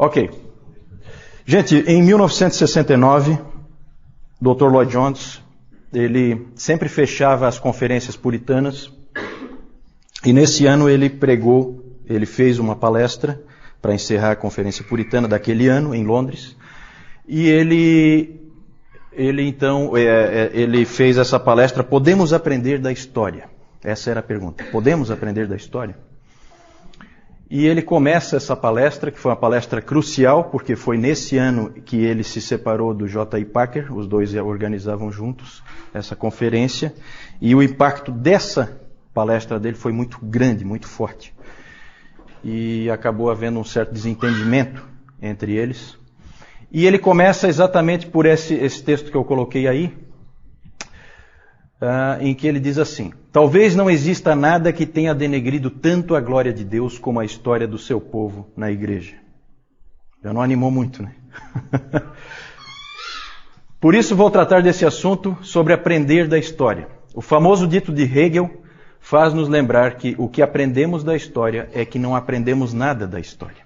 Ok. Gente, em 1969, Dr. Lloyd Jones, ele sempre fechava as conferências puritanas, e nesse ano ele fez uma palestra para encerrar a conferência puritana daquele ano, em Londres, e ele fez essa palestra, podemos aprender da história? Essa era a pergunta, podemos aprender da história? E ele começa essa palestra, que foi uma palestra crucial, porque foi nesse ano que ele se separou do J.I. Packer, os dois organizavam juntos essa conferência, e o impacto dessa palestra dele foi muito grande, muito forte. E acabou havendo um certo desentendimento entre eles. E ele começa exatamente por esse texto que eu coloquei aí, em que ele diz assim: talvez não exista nada que tenha denegrido tanto a glória de Deus como a história do seu povo na igreja. Já não animou muito, né? Por isso vou tratar desse assunto sobre aprender da história. O famoso dito de Hegel faz-nos lembrar que o que aprendemos da história é que não aprendemos nada da história.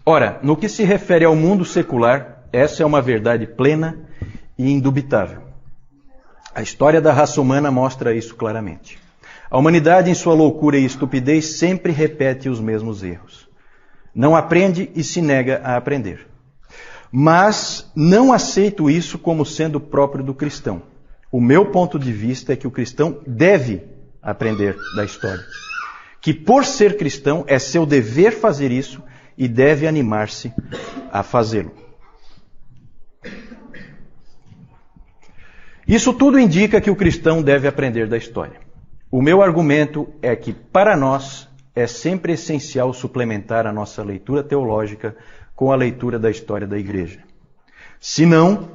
Ora, no que se refere ao mundo secular, essa é uma verdade plena e indubitável. A história da raça humana mostra isso claramente. A humanidade, em sua loucura e estupidez, sempre repete os mesmos erros. Não aprende e se nega a aprender. Mas não aceito isso como sendo próprio do cristão. O meu ponto de vista é que o cristão deve aprender da história. Que por ser cristão é seu dever fazer isso e deve animar-se a fazê-lo. Isso tudo indica que o cristão deve aprender da história. O meu argumento é que, para nós, é sempre essencial suplementar a nossa leitura teológica com a leitura da história da igreja. Se não,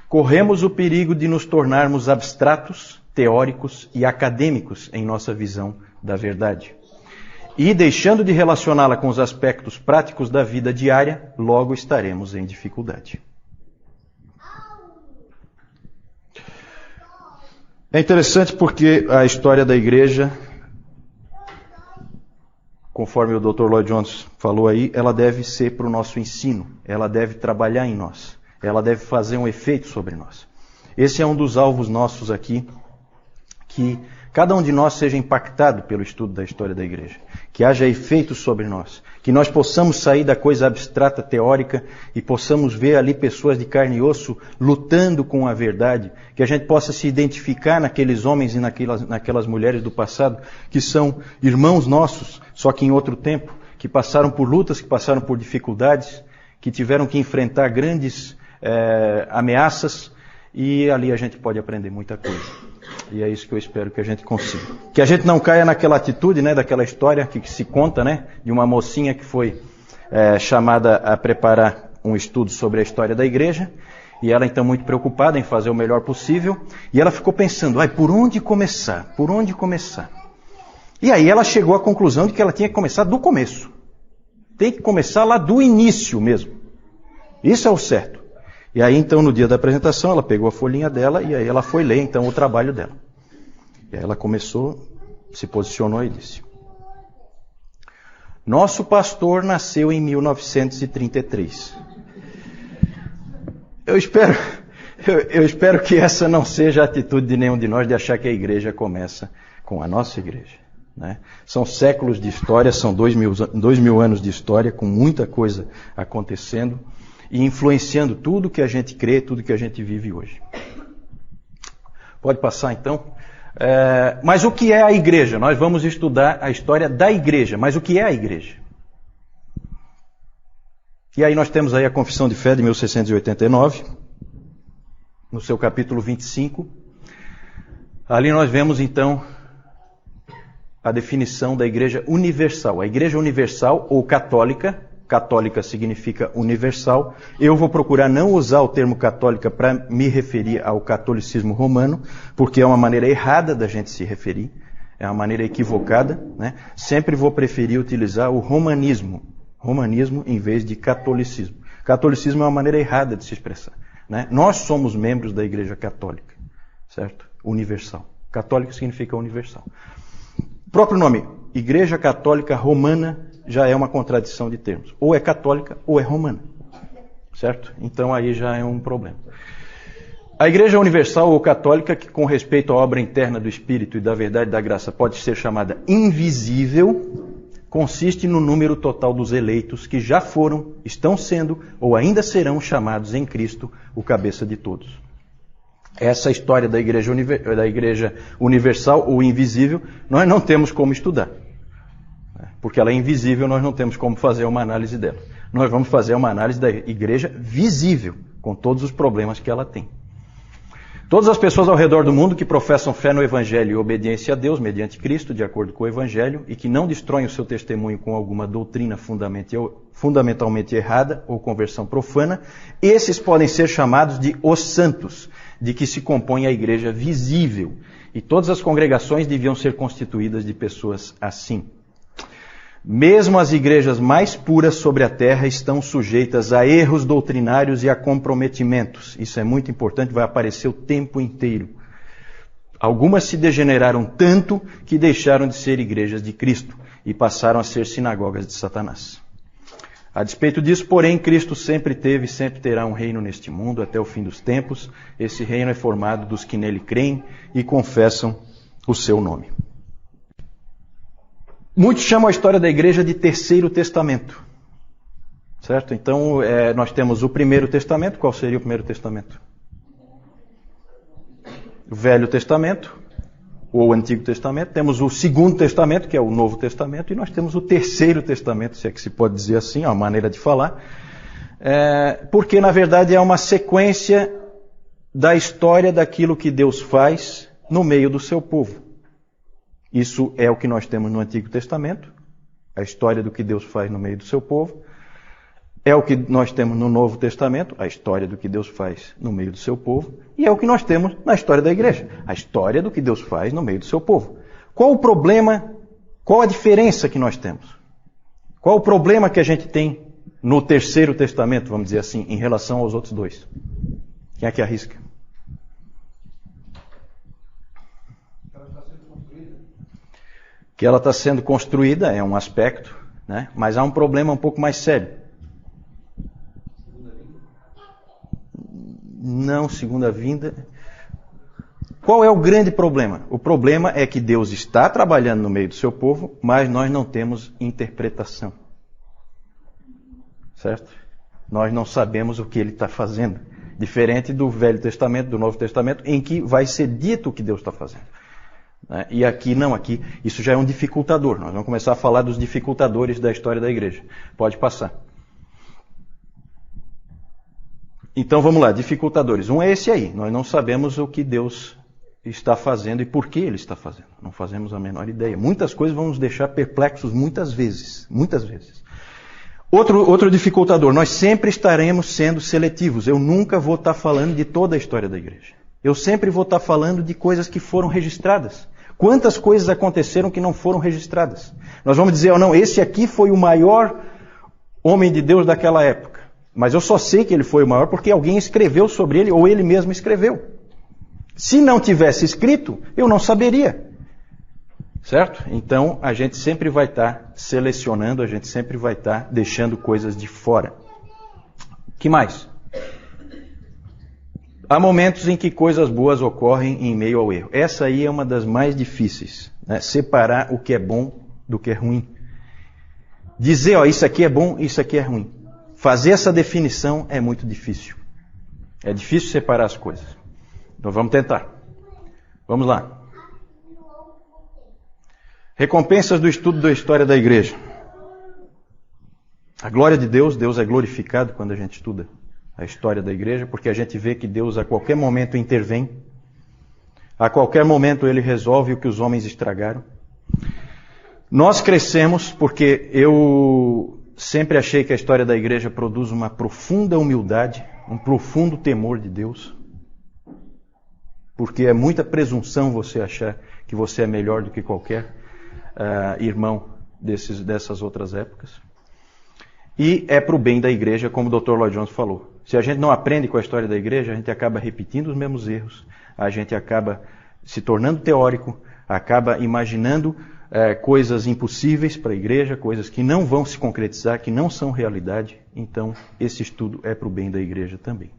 corremos o perigo de nos tornarmos abstratos, teóricos e acadêmicos em nossa visão da verdade. E, deixando de relacioná-la com os aspectos práticos da vida diária, logo estaremos em dificuldade. É interessante porque a história da igreja, conforme o Dr. Lloyd Jones falou aí, ela deve ser para o nosso ensino, ela deve trabalhar em nós, ela deve fazer um efeito sobre nós. Esse é um dos alvos nossos aqui, que cada um de nós seja impactado pelo estudo da história da igreja, que haja efeito sobre nós, que nós possamos sair da coisa abstrata teórica e possamos ver ali pessoas de carne e osso lutando com a verdade, que a gente possa se identificar naqueles homens e naquelas mulheres do passado que são irmãos nossos, só que em outro tempo, que passaram por lutas, que passaram por dificuldades, que tiveram que enfrentar grandes ameaças, e ali a gente pode aprender muita coisa. E é isso que eu espero que a gente consiga. Que a gente não caia naquela atitude, né, daquela história que se conta, né, de uma mocinha que foi chamada a preparar um estudo sobre a história da igreja, e ela então muito preocupada em fazer o melhor possível, e ela ficou pensando, por onde começar? Por onde começar? E aí ela chegou à conclusão de que ela tinha que começar do começo. Tem que começar lá do início mesmo. Isso é o certo. E aí, então, no dia da apresentação, ela pegou a folhinha dela e aí ela foi ler, então, o trabalho dela. E aí ela começou, se posicionou e disse: nosso pastor nasceu em 1933. Eu espero que essa não seja a atitude de nenhum de nós de achar que a igreja começa com a nossa igreja, né? São séculos de história, são 2000 anos de história, com muita coisa acontecendo e influenciando tudo que a gente crê, tudo que a gente vive hoje. Pode passar então? Mas o que é a igreja? Nós vamos estudar a história da igreja, mas o que é a igreja? E aí nós temos aí a Confissão de Fé de 1689, no seu capítulo 25. Ali nós vemos então a definição da igreja universal. A igreja universal ou católica, católica significa universal. Eu vou procurar não usar o termo católica para me referir ao catolicismo romano, porque é uma maneira errada da gente se referir, é uma maneira equivocada, né? Sempre vou preferir utilizar o romanismo em vez de catolicismo. Catolicismo é uma maneira errada de se expressar, né? Nós somos membros da igreja católica, certo? Universal. Católico significa universal. O próprio nome, Igreja Católica Romana já é uma contradição de termos. Ou é católica ou é romana. Certo? Então aí já é um problema. A Igreja Universal ou Católica, que com respeito à obra interna do Espírito e da verdade e da graça pode ser chamada invisível, consiste no número total dos eleitos que já foram, estão sendo ou ainda serão chamados em Cristo o cabeça de todos. Essa história da Igreja Universal ou invisível, nós não temos como estudar. Porque ela é invisível, nós não temos como fazer uma análise dela. Nós vamos fazer uma análise da Igreja visível, com todos os problemas que ela tem. Todas as pessoas ao redor do mundo que professam fé no Evangelho e obediência a Deus mediante Cristo, de acordo com o Evangelho, e que não destroem o seu testemunho com alguma doutrina fundamentalmente errada ou conversão profana, esses podem ser chamados de os santos, de que se compõe a igreja visível. E todas as congregações deviam ser constituídas de pessoas assim. Mesmo as igrejas mais puras sobre a terra estão sujeitas a erros doutrinários e a comprometimentos. Isso é muito importante, vai aparecer o tempo inteiro. Algumas se degeneraram tanto que deixaram de ser igrejas de Cristo e passaram a ser sinagogas de Satanás. A despeito disso, porém, Cristo sempre teve e sempre terá um reino neste mundo até o fim dos tempos. Esse reino é formado dos que nele creem e confessam o seu nome. Muitos chamam a história da igreja de Terceiro Testamento. Certo? Então, nós temos o Primeiro Testamento. Qual seria o Primeiro Testamento? O Velho Testamento, ou o Antigo Testamento. Temos o Segundo Testamento, que é o Novo Testamento. E nós temos o Terceiro Testamento, se é que se pode dizer assim, é uma maneira de falar. Porque, na verdade, é uma sequência da história daquilo que Deus faz no meio do seu povo. Isso é o que nós temos no Antigo Testamento, a história do que Deus faz no meio do seu povo. É o que nós temos no Novo Testamento, a história do que Deus faz no meio do seu povo. E é o que nós temos na história da igreja, a história do que Deus faz no meio do seu povo. Qual o problema, qual a diferença que nós temos? Qual o problema que a gente tem no Terceiro Testamento, vamos dizer assim, em relação aos outros dois? Quem é que arrisca? Que ela está sendo construída é um aspecto, né? Mas há um problema um pouco mais sério. Não, segunda vinda. Qual é o grande problema? O problema é que Deus está trabalhando no meio do seu povo, mas nós não temos interpretação. Certo? Nós não sabemos o que Ele está fazendo. Diferente do Velho Testamento, do Novo Testamento, em que vai ser dito o que Deus está fazendo. E aqui não, aqui isso já é um dificultador. Nós vamos começar a falar dos dificultadores da história da igreja. Pode passar. Então vamos lá, dificultadores. Um é esse aí. Nós não sabemos o que Deus está fazendo e por que Ele está fazendo. Não fazemos a menor ideia. Muitas coisas vão nos deixar perplexos muitas vezes. Muitas vezes. Outro dificultador. Nós sempre estaremos sendo seletivos. Eu nunca vou estar falando de toda a história da igreja. Eu sempre vou estar falando de coisas que foram registradas. Quantas coisas aconteceram que não foram registradas? Nós vamos dizer, não, esse aqui foi o maior homem de Deus daquela época. Mas eu só sei que ele foi o maior porque alguém escreveu sobre ele ou ele mesmo escreveu. Se não tivesse escrito, eu não saberia. Certo? Então, a gente sempre vai estar selecionando, a gente sempre vai estar deixando coisas de fora. O que mais? Há momentos em que coisas boas ocorrem em meio ao erro. Essa aí é uma das mais difíceis. Né? Separar o que é bom do que é ruim. Dizer, isso aqui é bom, isso aqui é ruim. Fazer essa definição é muito difícil. É difícil separar as coisas. Então vamos tentar. Vamos lá. Recompensas do estudo da história da igreja. A glória de Deus, Deus é glorificado quando a gente estuda a história da igreja, porque a gente vê que Deus a qualquer momento intervém, a qualquer momento Ele resolve o que os homens estragaram. Nós crescemos porque eu sempre achei que a história da igreja produz uma profunda humildade, um profundo temor de Deus, porque é muita presunção você achar que você é melhor do que qualquer irmão dessas outras épocas. E é para o bem da igreja, como o Dr. Lloyd Jones falou. Se a gente não aprende com a história da igreja, a gente acaba repetindo os mesmos erros, a gente acaba se tornando teórico, acaba imaginando coisas impossíveis para a igreja, coisas que não vão se concretizar, que não são realidade. Então, esse estudo é para o bem da igreja também.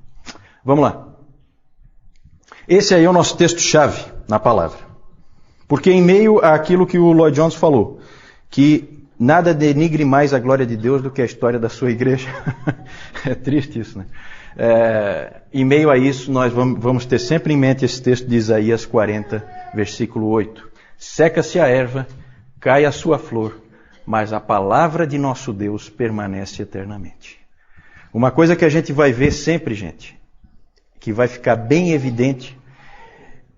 Vamos lá. Esse aí é o nosso texto-chave na palavra. Porque em meio àquilo que o Lloyd Jones falou, que nada denigre mais a glória de Deus do que a história da sua igreja. É triste isso, né? Em meio a isso, nós vamos ter sempre em mente esse texto de Isaías 40, versículo 8. Seca-se a erva, cai a sua flor, mas a palavra de nosso Deus permanece eternamente. Uma coisa que a gente vai ver sempre, gente, que vai ficar bem evidente,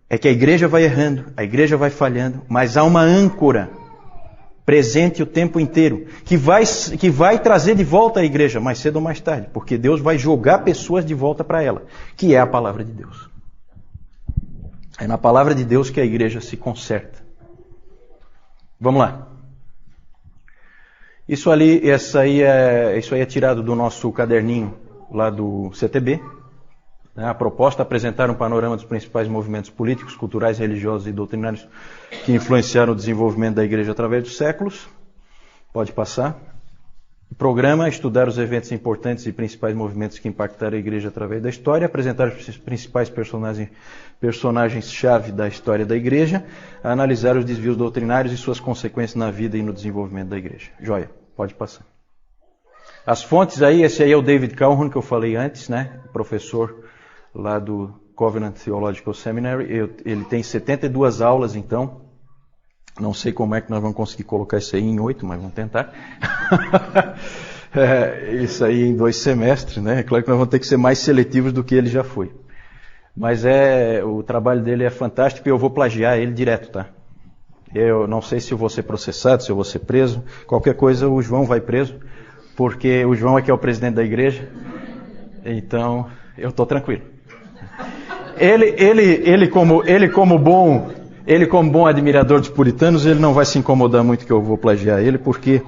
é que a igreja vai errando, a igreja vai falhando, mas há uma âncora presente o tempo inteiro, que vai trazer de volta a igreja, mais cedo ou mais tarde, porque Deus vai jogar pessoas de volta para ela, que é a palavra de Deus. É na palavra de Deus que a igreja se conserta. Vamos lá. Isso aí é tirado do nosso caderninho lá do CTB. A proposta é apresentar um panorama dos principais movimentos políticos, culturais, religiosos e doutrinários que influenciaram o desenvolvimento da igreja através dos séculos. Pode passar. O programa é estudar os eventos importantes e principais movimentos que impactaram a igreja através da história, apresentar os principais personagens-chave da história da igreja, analisar os desvios doutrinários e suas consequências na vida e no desenvolvimento da igreja. Joia, pode passar. As fontes aí, esse aí é o David Calhoun, que eu falei antes, né? Professor lá do Covenant Theological Seminary. Ele tem 72 aulas, então. Não sei como é que nós vamos conseguir colocar isso aí em 8, mas vamos tentar. Isso aí em 2 semestres, né? É claro que nós vamos ter que ser mais seletivos do que ele já foi. Mas o trabalho dele é fantástico e eu vou plagiar ele direto, tá? Eu não sei se eu vou ser processado, se eu vou ser preso. Qualquer coisa, o João vai preso, porque o João é que é o presidente da igreja. Então, eu estou tranquilo. Ele como bom admirador dos puritanos, ele não vai se incomodar muito que eu vou plagiar ele, porque,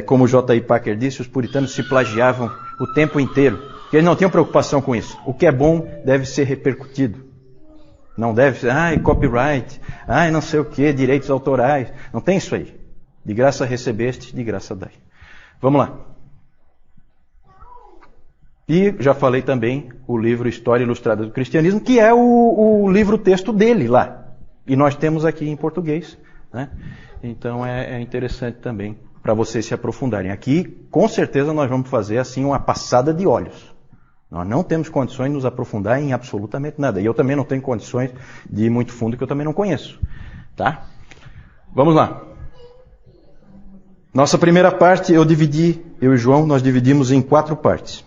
como o J.I. Packer disse, os puritanos se plagiavam o tempo inteiro. Eles não tinham preocupação com isso. O que é bom deve ser repercutido. Não deve ser, copyright, não sei o que, direitos autorais. Não tem isso aí. De graça recebeste, de graça dai. Vamos lá. E já falei também o livro História Ilustrada do Cristianismo, que é o livro-texto dele lá. E nós temos aqui em português, né? Então é interessante também para vocês se aprofundarem. Aqui, com certeza, nós vamos fazer assim uma passada de olhos. Nós não temos condições de nos aprofundar em absolutamente nada. E eu também não tenho condições de ir muito fundo, que eu também não conheço. Tá? Vamos lá. Nossa primeira parte, eu e o João, nós dividimos em 4 partes.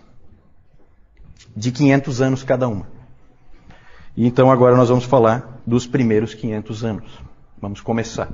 De 500 anos cada uma. E então agora nós vamos falar dos primeiros 500 anos. Vamos começar.